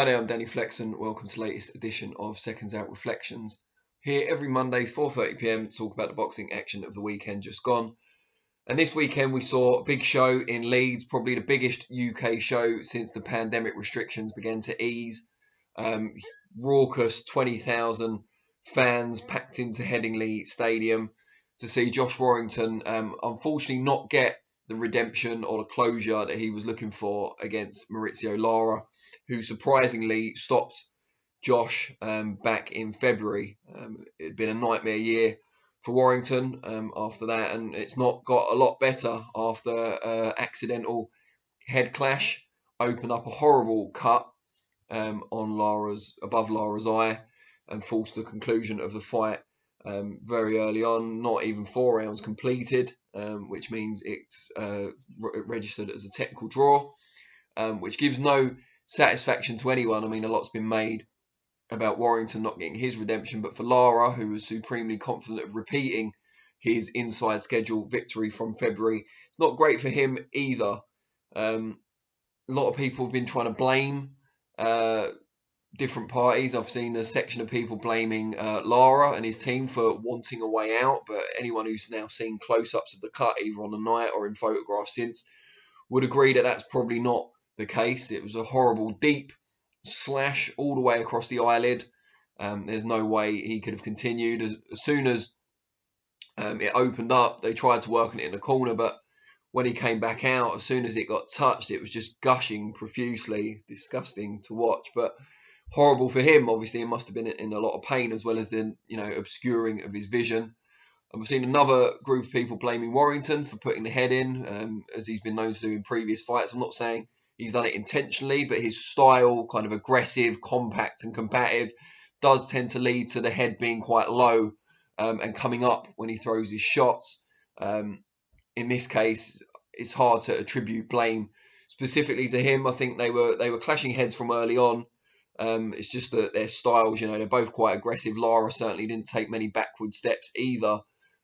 there, I'm Danny Flexen. Welcome to the latest edition of SecondsOut ReFLEXions. Here every Monday, 4:30 PM, to talk about the boxing action of the weekend just gone. And this weekend we saw a big show in Leeds, probably the biggest UK show since the pandemic restrictions began to ease. Raucous 20,000 fans packed into Headingley Stadium to see Josh Warrington unfortunately not get the redemption or the closure that he was looking for against Mauricio Lara, who surprisingly stopped Josh back in February. It had been a nightmare year for Warrington after that, and it's not got a lot better after accidental head clash opened up a horrible cut on above Lara's eye and forced the conclusion of the fight very early on. Not even 4 rounds completed, which means it's registered as a technical draw, which gives no satisfaction to anyone. I mean, a lot's been made about Warrington not getting his redemption, but for Lara, who was supremely confident of repeating his inside schedule victory from February, it's not great for him either. A lot of people have been trying to blame different parties. I've seen a section of people blaming Lara and his team for wanting a way out, but anyone who's now seen close-ups of the cut, either on the night or in photographs since, would agree that that's probably not the case. It was a horrible, deep slash all the way across the eyelid. There's no way he could have continued. As soon as it opened up, they tried to work on it in the corner, but when he came back out, as soon as it got touched, it was just gushing profusely. Disgusting to watch, but horrible for him. Obviously, he must have been in a lot of pain, as well as the obscuring of his vision. And we've seen another group of people blaming Warrington for putting the head in, as he's been known to do in previous fights. I'm not saying he's done it intentionally, but his style, kind of aggressive, compact and combative, does tend to lead to the head being quite low and coming up when he throws his shots. In this case, it's hard to attribute blame specifically to him. I think they were clashing heads from early on. It's just that their styles, they're both quite aggressive. Lara certainly didn't take many backward steps either.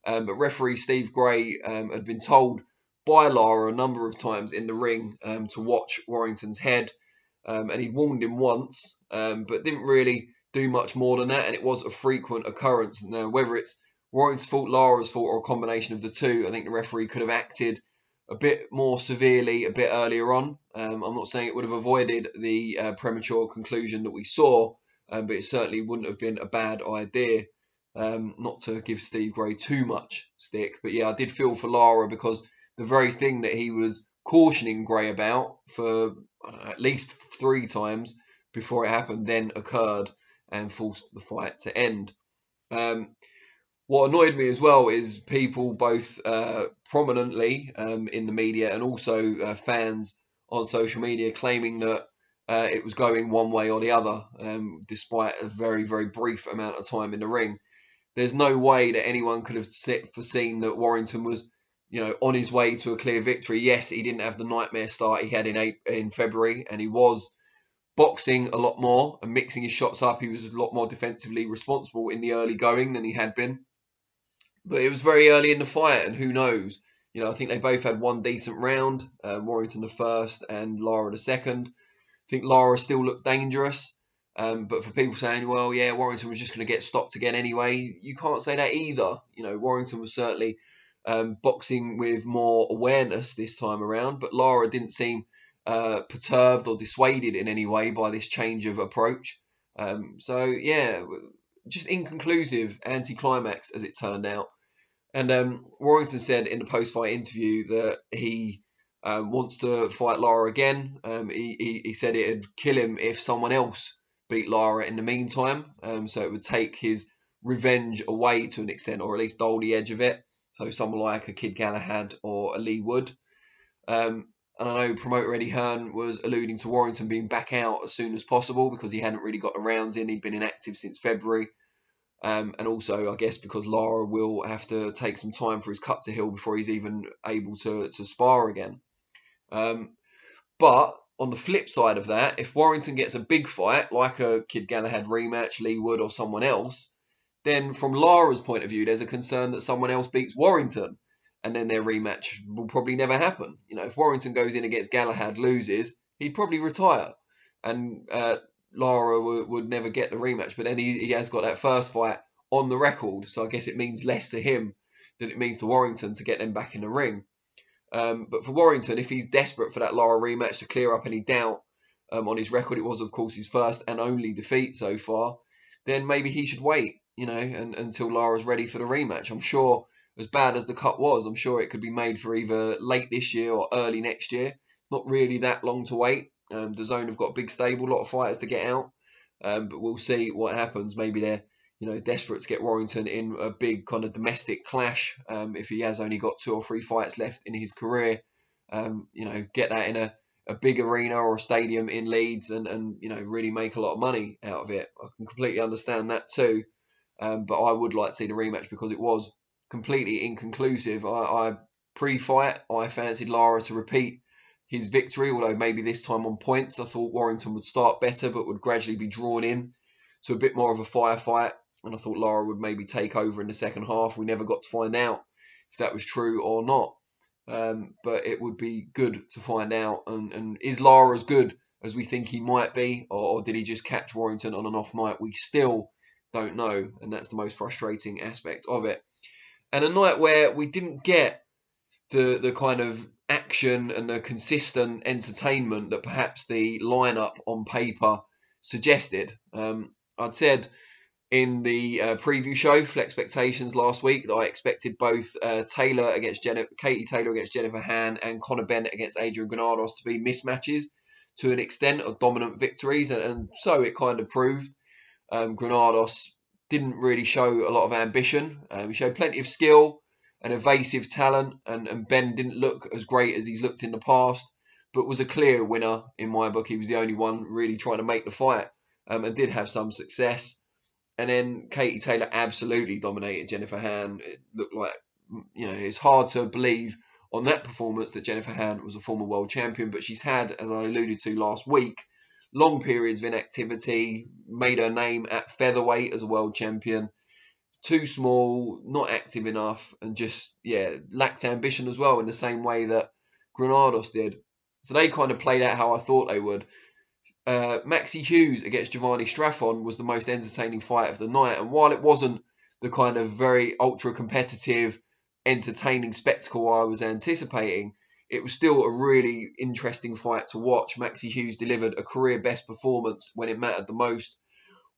But referee Steve Gray had been told by Lara a number of times in the ring to watch Warrington's head. And he warned him once, but didn't really do much more than that. And it was a frequent occurrence. Now, whether it's Warrington's fault, Lara's fault, or a combination of the two, I think the referee could have acted a bit more severely a bit earlier on. I'm not saying it would have avoided the premature conclusion that we saw, but it certainly wouldn't have been a bad idea. Not to give Steve Gray too much stick, but yeah, I did feel for Lara, because the very thing that he was cautioning Gray about for at least 3 times before it happened then occurred and forced the fight to end. What annoyed me as well is people both prominently in the media and also fans on social media claiming that it was going one way or the other, despite a very, very brief amount of time in the ring. There's no way that anyone could have foreseen that Warrington was, on his way to a clear victory. Yes, he didn't have the nightmare start he had in February, and he was boxing a lot more and mixing his shots up. He was a lot more defensively responsible in the early going than he had been. But it was very early in the fight, and who knows? I think they both had one decent round, Warrington the first and Lara the second. I think Lara still looked dangerous, but for people saying, well, yeah, Warrington was just going to get stopped again anyway, you can't say that either. Warrington was certainly boxing with more awareness this time around, but Lara didn't seem perturbed or dissuaded in any way by this change of approach. So, yeah, just inconclusive, anti-climax as it turned out. And Warrington said in the post-fight interview that he wants to fight Lara again. He said it'd kill him if someone else beat Lara in the meantime. So it would take his revenge away to an extent, or at least dull the edge of it. So someone like a Kid Galahad or a Lee Wood. And I know promoter Eddie Hearn was alluding to Warrington being back out as soon as possible because he hadn't really got the rounds in. He'd been inactive since February. And also, I guess, because Lara will have to take some time for his cut to heal before he's even able to spar again. But on the flip side of that, if Warrington gets a big fight, like a Kid Galahad rematch, Lee Wood or someone else, then from Lara's point of view, there's a concern that someone else beats Warrington, and then their rematch will probably never happen. If Warrington goes in against Galahad, loses, he'd probably retire. And Lara would never get the rematch, but then he has got that first fight on the record, so I guess it means less to him than it means to Warrington to get them back in the ring. But for Warrington, if he's desperate for that Lara rematch to clear up any doubt on his record, it was of course his first and only defeat so far, then maybe he should wait, until Lara's ready for the rematch. I'm sure, as bad as the cut was, I'm sure it could be made for either late this year or early next year. It's not really that long to wait. The Zone have got a big stable, a lot of fighters to get out, but we'll see what happens. Maybe they're desperate to get Warrington in a big kind of domestic clash. If he has only got 2 or 3 fights left in his career, get that in a big arena or a stadium in Leeds and really make a lot of money out of it. I can completely understand that too. But I would like to see the rematch because it was completely inconclusive. I pre-fight, I fancied Lara to repeat his victory, although maybe this time on points. I thought Warrington would start better but would gradually be drawn in to a bit more of a firefight, and I thought Lara would maybe take over in the second half. We never got to find out if that was true or not, but it would be good to find out. And is Lara as good as we think he might be, or did he just catch Warrington on an off night? We still don't know, and that's the most frustrating aspect of it. And a night where we didn't get the kind of action and the consistent entertainment that perhaps the lineup on paper suggested. I'd said in the preview show, ReFLEXions last week, that I expected both Katie Taylor against Jennifer Han and Conor Bennett against Adrian Granados to be mismatches to an extent of dominant victories, and so it kind of proved. Granados didn't really show a lot of ambition. He showed plenty of skill and evasive talent, and Ben didn't look as great as he's looked in the past, but was a clear winner in my book. He was the only one really trying to make the fight, and did have some success. And then Katie Taylor absolutely dominated Jennifer Han. It looked like, it's hard to believe on that performance that Jennifer Han was a former world champion, but she's had, as I alluded to last week, long periods of inactivity, made her name at featherweight as a world champion. Too small, not active enough, and just, lacked ambition as well in the same way that Granados did. So they kind of played out how I thought they would. Maxi Hughes against Giovanni Straffon was the most entertaining fight of the night, and while it wasn't the kind of very ultra-competitive, entertaining spectacle I was anticipating, it was still a really interesting fight to watch. Maxi Hughes delivered a career-best performance when it mattered the most.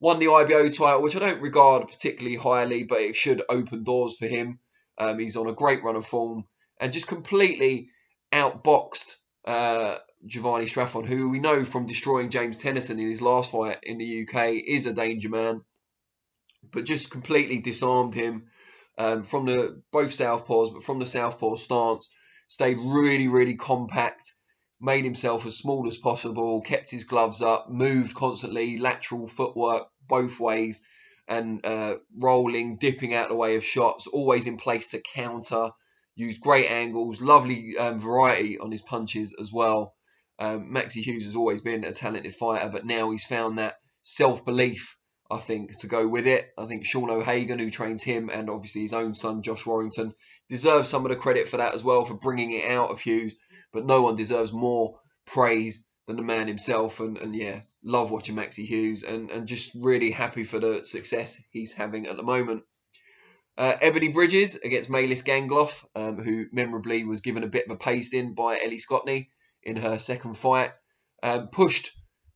Won the IBO title, which I don't regard particularly highly, but it should open doors for him. He's on a great run of form and just completely outboxed Giovanni Straffon, who we know from destroying James Tennyson in his last fight in the UK is a danger man, but just completely disarmed him from both southpaws, but from the southpaw stance, stayed really, really compact, made himself as small as possible, kept his gloves up, moved constantly, lateral footwork both ways, and rolling, dipping out the way of shots, always in place to counter, used great angles, lovely variety on his punches as well. Maxi Hughes has always been a talented fighter, but now he's found that self-belief, I think, to go with it. I think Sean O'Hagan, who trains him, and obviously his own son, Josh Warrington, deserves some of the credit for that as well, for bringing it out of Hughes. But no one deserves more praise than the man himself. And love watching Maxi Hughes and just really happy for the success he's having at the moment. Ebony Bridges against Maylis Gangloff, who memorably was given a bit of a pasting by Ellie Scotney in her second fight. Pushed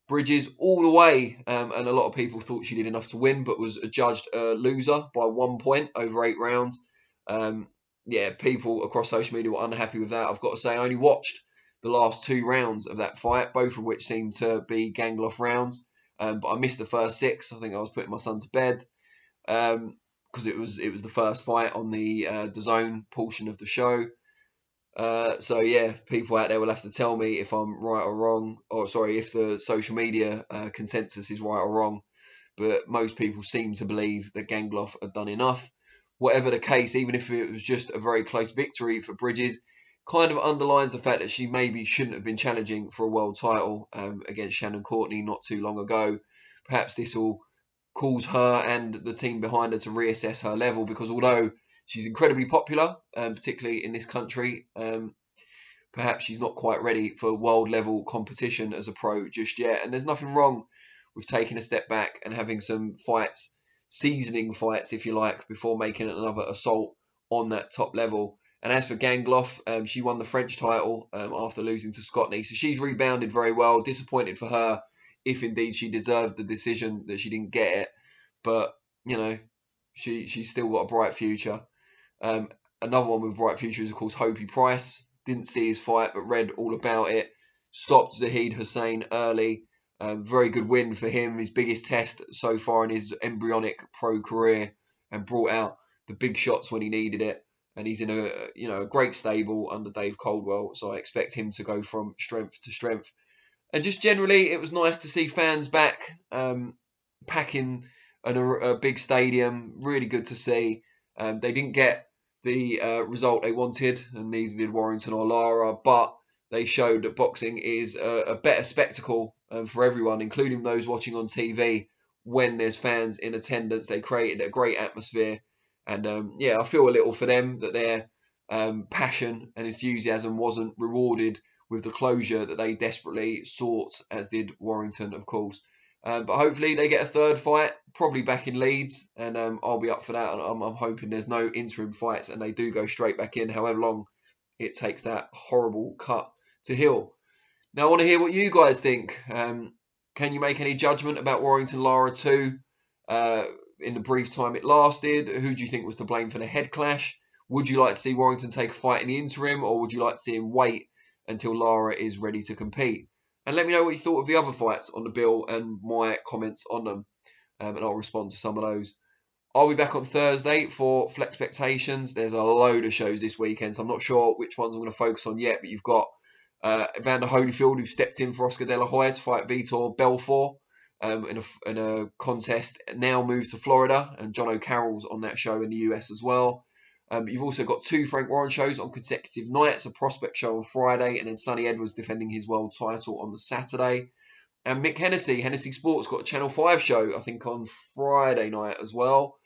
Bridges all the way, and a lot of people thought she did enough to win, but was adjudged a loser by 1 point over 8 rounds. People across social media were unhappy with that. I've got to say, I only watched the last 2 rounds of that fight, both of which seemed to be Gangloff rounds. But I missed the first 6. I think I was putting my son to bed because it was the first fight on the DAZN portion of the show. People out there will have to tell me if I'm right or wrong, if the social media consensus is right or wrong. But most people seem to believe that Gangloff had done enough. Whatever the case, even if it was just a very close victory for Bridges, kind of underlines the fact that she maybe shouldn't have been challenging for a world title against Shannon Courtney not too long ago. Perhaps this will cause her and the team behind her to reassess her level, because although she's incredibly popular, particularly in this country, perhaps she's not quite ready for world level competition as a pro just yet. And there's nothing wrong with taking a step back and having some fights, seasoning fights, if you like, before making another assault on that top level. And as for Gangloff, she won the French title after losing to Scotney. So she's rebounded very well. Disappointed for her, if indeed she deserved the decision, that she didn't get it. But, you know, she's still got a bright future. Another one with a bright future is, of course, Hopey Price. Didn't see his fight, but read all about it. Stopped Zahid Hussein early. Very good win for him. His biggest test so far in his embryonic pro career, and brought out the big shots when he needed it. And he's in a great stable under Dave Coldwell, so I expect him to go from strength to strength. And just generally, it was nice to see fans back, packing a big stadium. Really good to see. They didn't get the result they wanted, and neither did Warrington or Lara, but they showed that boxing is a better spectacle for everyone, including those watching on TV. When there's fans in attendance, they created a great atmosphere. And I feel a little for them that their passion and enthusiasm wasn't rewarded with the closure that they desperately sought, as did Warrington, of course. But hopefully they get a third fight, probably back in Leeds, and I'll be up for that. And I'm hoping there's no interim fights and they do go straight back in, however long it takes that horrible cut to heal. Now, I want to hear what you guys think. Can you make any judgment about Warrington Lara 2? In the brief time it lasted, who do you think was to blame for the head clash? Would you like to see Warrington take a fight in the interim, or would you like to see him wait until Lara is ready to compete? And let me know what you thought of the other fights on the bill and my comments on them, and I'll respond to some of those. I'll be back on Thursday for FLEXions. There's a load of shows this weekend, so I'm not sure which ones I'm going to focus on yet, but you've got Evander Holyfield, who stepped in for Oscar De La Hoya to fight Vitor Belfort in a contest, now moved to Florida, and John O'Carroll's on that show in the US as well. You've also got 2 Frank Warren shows on consecutive nights, a prospect show on Friday, and then Sonny Edwards defending his world title on the Saturday. And Mick Hennessy Sports, got a Channel 5 show, I think, on Friday night as well,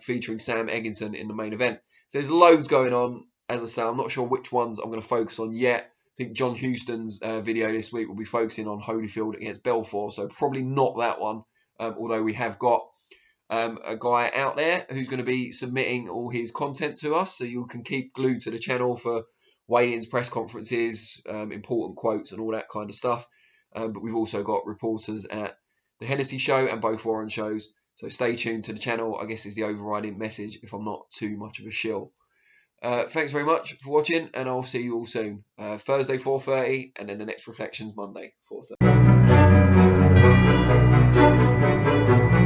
featuring Sam Egginson in the main event. So there's loads going on. As I say, I'm not sure which ones I'm going to focus on yet. I think John Houston's video this week will be focusing on Holyfield against Belfort, so probably not that one, although we have got a guy out there who's going to be submitting all his content to us, so you can keep glued to the channel for weigh-ins, press conferences, important quotes and all that kind of stuff. But we've also got reporters at the Hennessy show and both Warren shows, so stay tuned to the channel, I guess is the overriding message, if I'm not too much of a shill. Thanks very much for watching, and I'll see you all soon. Thursday 4:30, and then the next ReFLEXions Monday 4:30.